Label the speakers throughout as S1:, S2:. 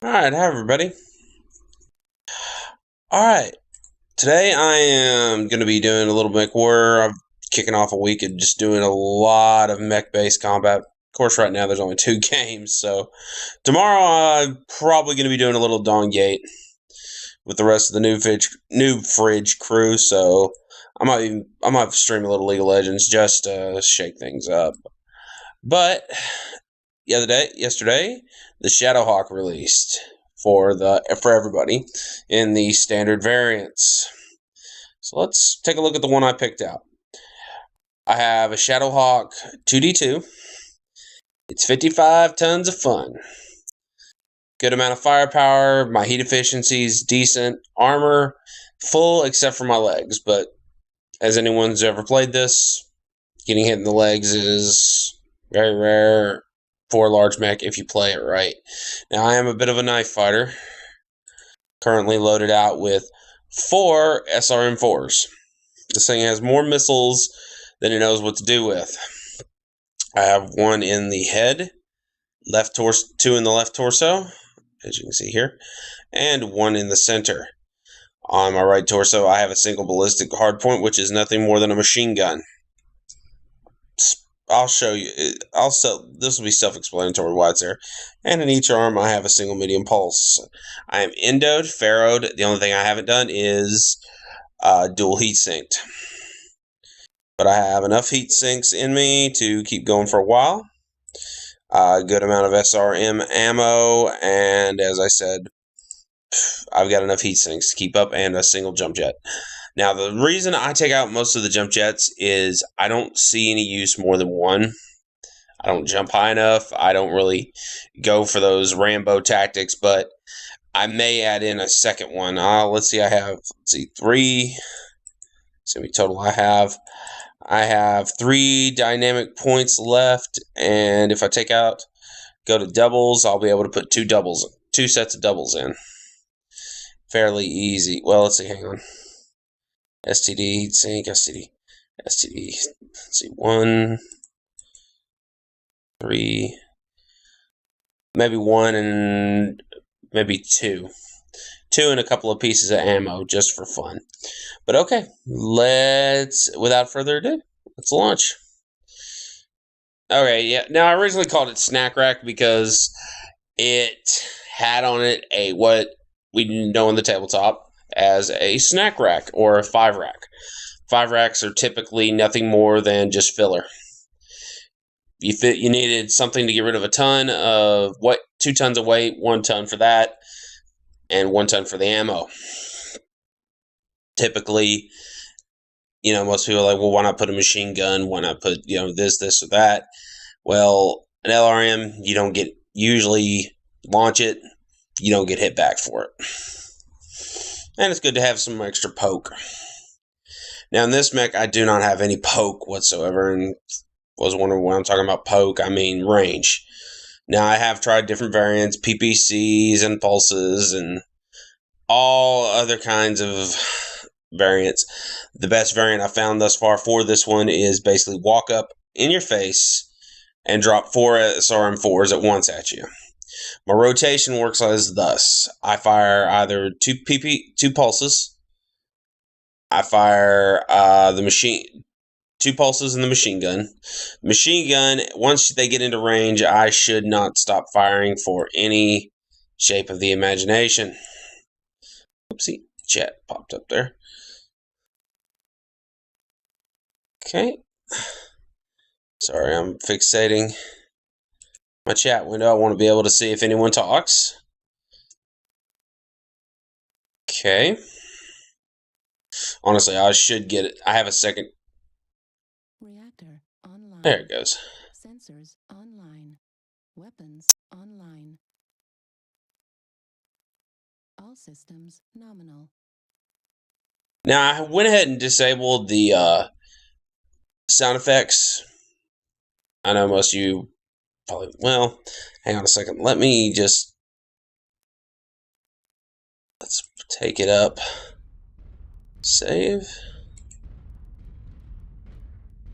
S1: Alright, hi everybody. Alright, today I am going to be doing a little MWO. I'm kicking off a week and just doing a lot of mech-based combat. Of course, right now there's only 2 games, so tomorrow I'm probably going to be doing a little Dawn Gate with the rest of the Noob Fridge crew, so I might stream a little League of Legends just to shake things up. But yesterday, the Shadowhawk released for everybody in the standard variants. So let's take a look at the one I picked out. I have a Shadowhawk 2D2. It's 55 tons of fun. Good amount of firepower. My heat efficiency is decent. Armor full except for my legs, but as anyone's ever played this, getting hit in the legs is very rare for a large mech if you play it right. Now, I am a bit of a knife fighter, currently loaded out with 4 SRM4s. This thing has more missiles than it knows what to do with. I have 1 in the head, 2 in the left torso, as you can see here, and 1 in the center. On my right torso, I have a single ballistic hardpoint, which is nothing more than a machine gun. I'll show you. This will be self-explanatory why it's there. And in each arm, I have a single medium pulse. I am endoed, farrowed. The only thing I haven't done is dual heat synced. But I have enough heat sinks in me to keep going for a while. A good amount of SRM ammo, and as I said, I've got enough heat sinks to keep up and a single jump jet. Now, the reason I take out most of the jump jets is I don't see any use more than 1. I don't jump high enough. I don't really go for those Rambo tactics, but I may add in a second one. Let's see, I have 3. See how many total I have. I have 3 dynamic points left, and if I go to doubles, I'll be able to put 2 sets of doubles in. Fairly easy. Well, let's see, hang on. STD, sync, STD. Let's see, 1, 3, maybe 1 and maybe 2. 2 and a couple of pieces of ammo just for fun. But okay, without further ado, let's launch. Okay, yeah. Now, I originally called it Snack Rack because it had on it what we know in the tabletop as a snack rack or a 5 rack. 5 racks are typically nothing more than just filler. You needed something to get rid of a ton of 2 tons of weight, 1 ton for that, and 1 ton for the ammo. Typically, most people are like, well, why not put a machine gun? Why not put, this, or that? Well, an LRM, you don't usually launch it, you don't get hit back for it. And it's good to have some extra poke. Now, in this mech, I do not have any poke whatsoever, and was wondering when I'm talking about poke, I mean range. Now, I have tried different variants, PPCs and pulses, and all other kinds of variants. The best variant I found thus far for this one is basically walk up in your face and drop 4 SRM4s at once at you. My rotation works as thus. I fire either 2 pulses. I fire 2 pulses in the machine gun. Machine gun, once they get into range, I should not stop firing for any shape of the imagination. Oopsie, chat popped up there. Okay. Sorry, I'm fixating my chat window. I want to be able to see if anyone talks. Okay. Honestly, I should get it. I have a second.
S2: Reactor online.
S1: There it goes.
S2: Sensors online. Weapons online. All systems nominal.
S1: Now, I went ahead and disabled the sound effects. I know most of you probably, well, hang on a second. Let's take it up. Save.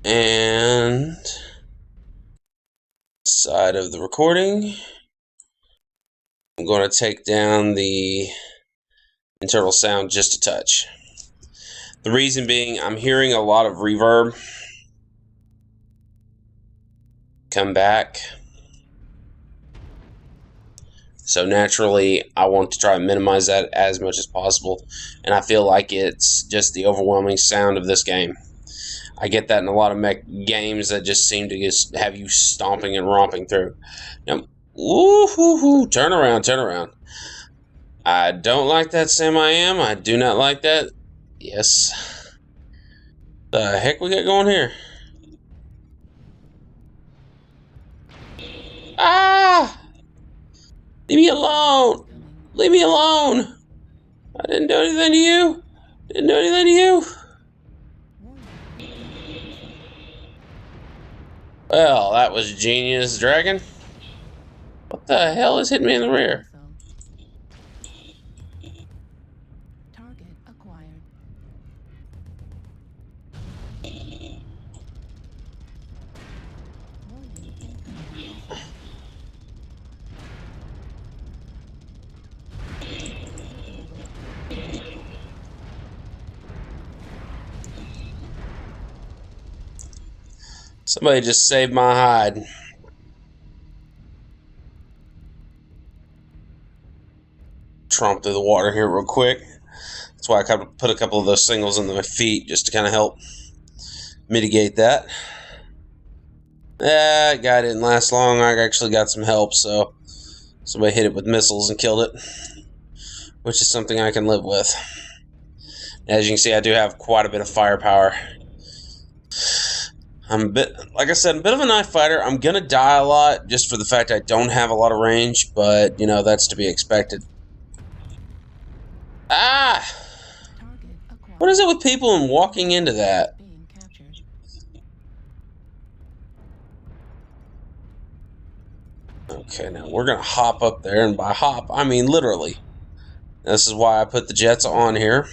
S1: And side of the recording. I'm going to take down the internal sound just a touch. The reason being, I'm hearing a lot of reverb come back. So naturally, I want to try and minimize that as much as possible. And I feel like it's just the overwhelming sound of this game. I get that in a lot of mech games that just seem to just have you stomping and romping through. Now, woo-hoo-hoo, turn around, turn around. I don't like that, Sam I am. I do not like that. Yes. The heck we got going here? Ah! Leave me alone! Leave me alone! I didn't do anything to you! Didn't do anything to you! Well, that was genius, Dragon. What the hell is hitting me in the rear?
S2: Target acquired. Warning incoming missile.
S1: Somebody just saved my hide. Tromp through the water here real quick. That's why I put a couple of those singles in my feet just to kind of help mitigate that. That guy didn't last long. I actually got some help, so somebody hit it with missiles and killed it, which is something I can live with. As you can see, I do have quite a bit of firepower. I'm a bit, like I said, a bit of a knife fighter. I'm gonna die a lot just for the fact I don't have a lot of range, but you know, that's to be expected. Ah!
S2: Target acquired.
S1: What is it with people and walking into that?
S2: Being captured.
S1: Okay, now we're gonna hop up there, and by hop, I mean literally. This is why I put the jets on here.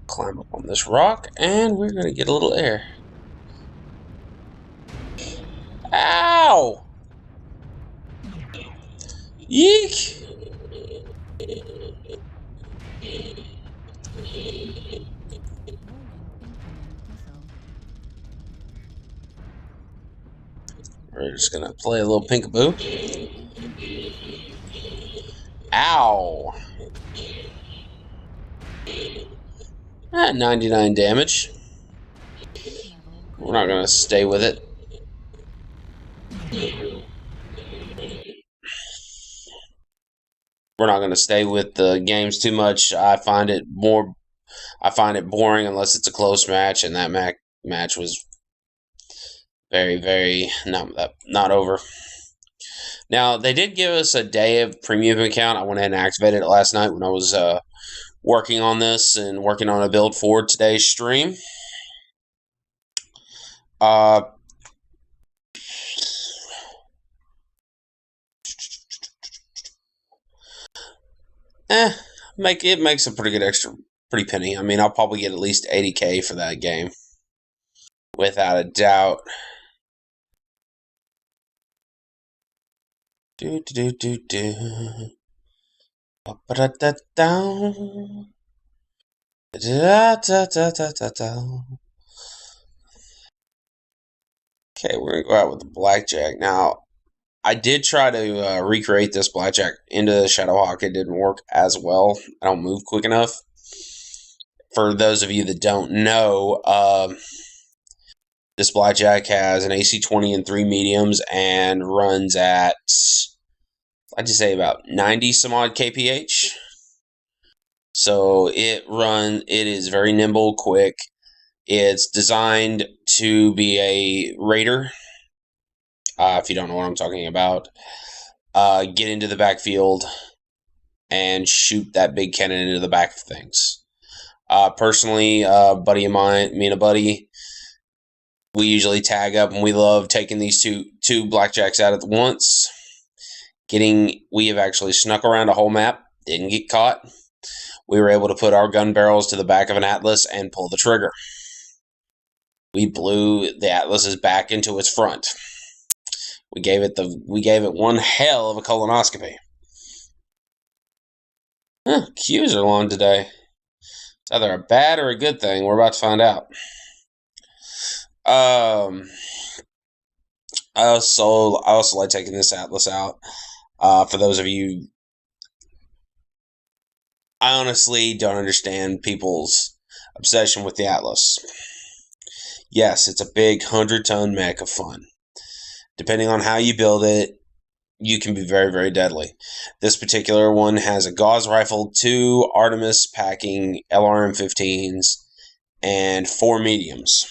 S1: Climb up on this rock, and we're gonna get a little air. Ow! Yeek!
S2: Warning incoming missile.
S1: We're just gonna play a little peekaboo. Ow! 99 damage. We're not gonna stay with it. We're not gonna stay with the games too much. I find it boring unless it's a close match, and that match was very, very not over. Now, they did give us a day of premium account. I went ahead and activated it last night when I was working on this and working on a build for today's stream. It makes a pretty good pretty penny. I mean, I'll probably get at least 80K for that game, without a doubt. Do do do do do. Da da down. Da da da da da da. Okay, we're gonna go out with the blackjack now. I did try to recreate this blackjack into the shadowhawk. It didn't work as well. I don't move quick enough. For those of you that don't know, this blackjack has an AC-20 and 3 mediums and runs at, I'd just say, about 90 some odd kph. So it is very nimble, quick. It's designed to be a raider. If you don't know what I'm talking about, get into the backfield and shoot that big cannon into the back of things. Personally, a buddy of mine, me and a buddy, we usually tag up, and we love taking these two blackjacks out at once. We have actually snuck around a whole map, didn't get caught. We were able to put our gun barrels to the back of an Atlas and pull the trigger. We blew the Atlas's back into its front. We gave it one hell of a colonoscopy. Queues are long today. It's either a bad or a good thing. We're about to find out. I also like taking this atlas out. For those of you, I honestly don't understand people's obsession with the atlas. Yes, it's a big 100-ton mech of fun. Depending on how you build it, you can be very, very deadly. This particular one has a Gauss rifle, 2 Artemis packing LRM-15s, and 4 mediums.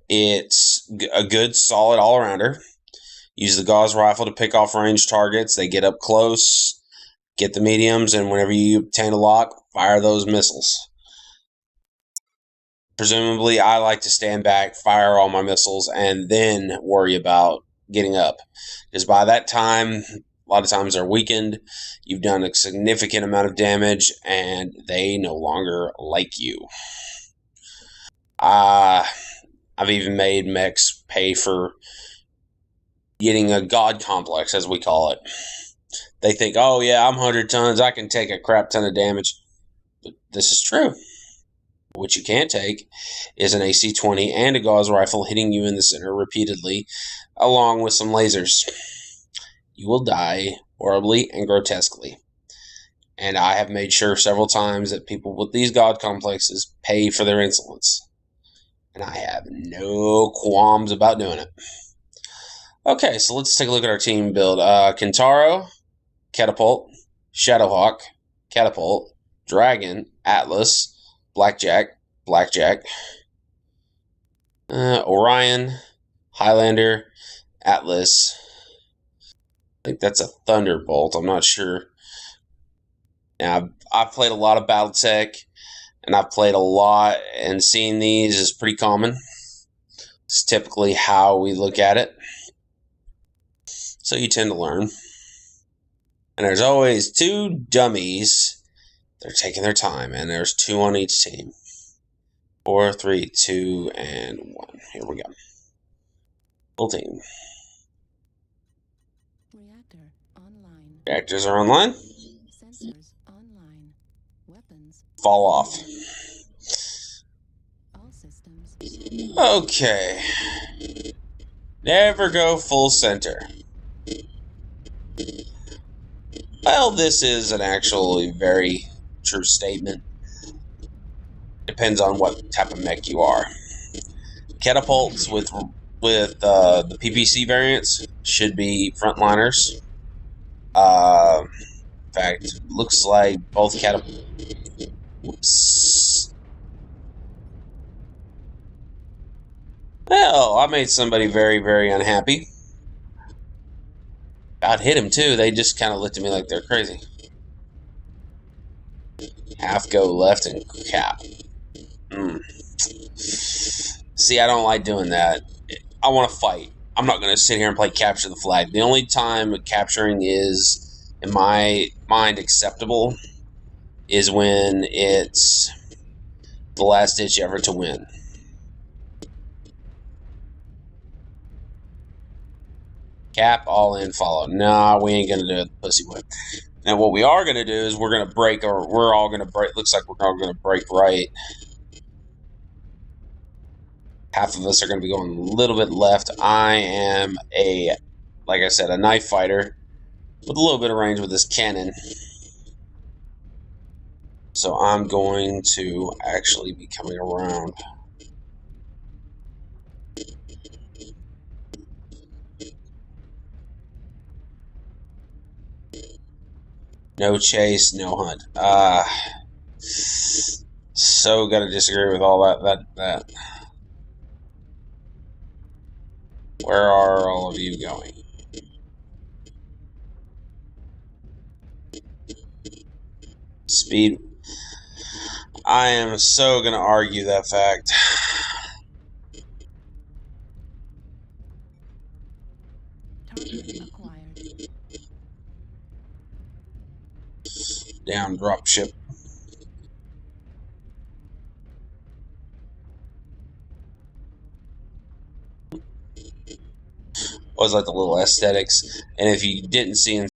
S1: It's a good, solid all-arounder. Use the Gauss rifle to pick off ranged targets. They get up close, get the mediums, and whenever you obtain a lock, fire those missiles. Presumably, I like to stand back, fire all my missiles, and then worry about getting up. Because by that time, a lot of times they're weakened, you've done a significant amount of damage, and they no longer like you. I've even made mechs pay for getting a god complex, as we call it. They think, oh yeah, I'm 100 tons, I can take a crap ton of damage. But this is true. What you can't take is an AC-20 and a Gauss rifle hitting you in the center repeatedly, along with some lasers. You will die horribly and grotesquely. And I have made sure several times that people with these god complexes pay for their insolence. And I have no qualms about doing it. Okay, so let's take a look at our team build. Kentaro, Catapult, Shadowhawk, Catapult, Dragon, Atlas, Blackjack, Orion, Highlander, Atlas. I think that's a Thunderbolt. I'm not sure. Now, I've played a lot of BattleTech, and I've played a lot, and seeing these is pretty common. It's typically how we look at it. So you tend to learn. And there's always 2 dummies. They're taking their time, and there's 2 on each team. 4, 3, 2, and 1. Here we go. Full team.
S2: Reactor online.
S1: Reactors are online.
S2: Sensors online. Weapons.
S1: Fall off.
S2: All systems.
S1: Okay. Never go full center. Well, this is an actually very true statement. Depends on what type of mech you are. Catapults with the PPC variants should be frontliners. In fact, looks like both catapults. Whoops. Well, I made somebody very, very unhappy. I'd hit him too. They just kind of looked at me like they're crazy. Half go left and cap. See, I don't like doing that. I want to fight. I'm not going to sit here and play capture the flag. The only time capturing is, in my mind, acceptable is when it's the last ditch ever to win. Cap, all in, follow. Nah, we ain't going to do it, pussy whip. Now, what we are going to do is we're going to break, or we're all going to break. Looks like we're all going to break right. Half of us are going to be going a little bit left. I am like I said, a knife fighter with a little bit of range with this cannon. So I'm going to actually be coming around. No chase, no hunt. So gotta disagree with all that. Where are all of you going? Speed. I am so gonna argue that fact.
S2: Target acquired.
S1: Down dropship. Always like the little aesthetics. And if you didn't see in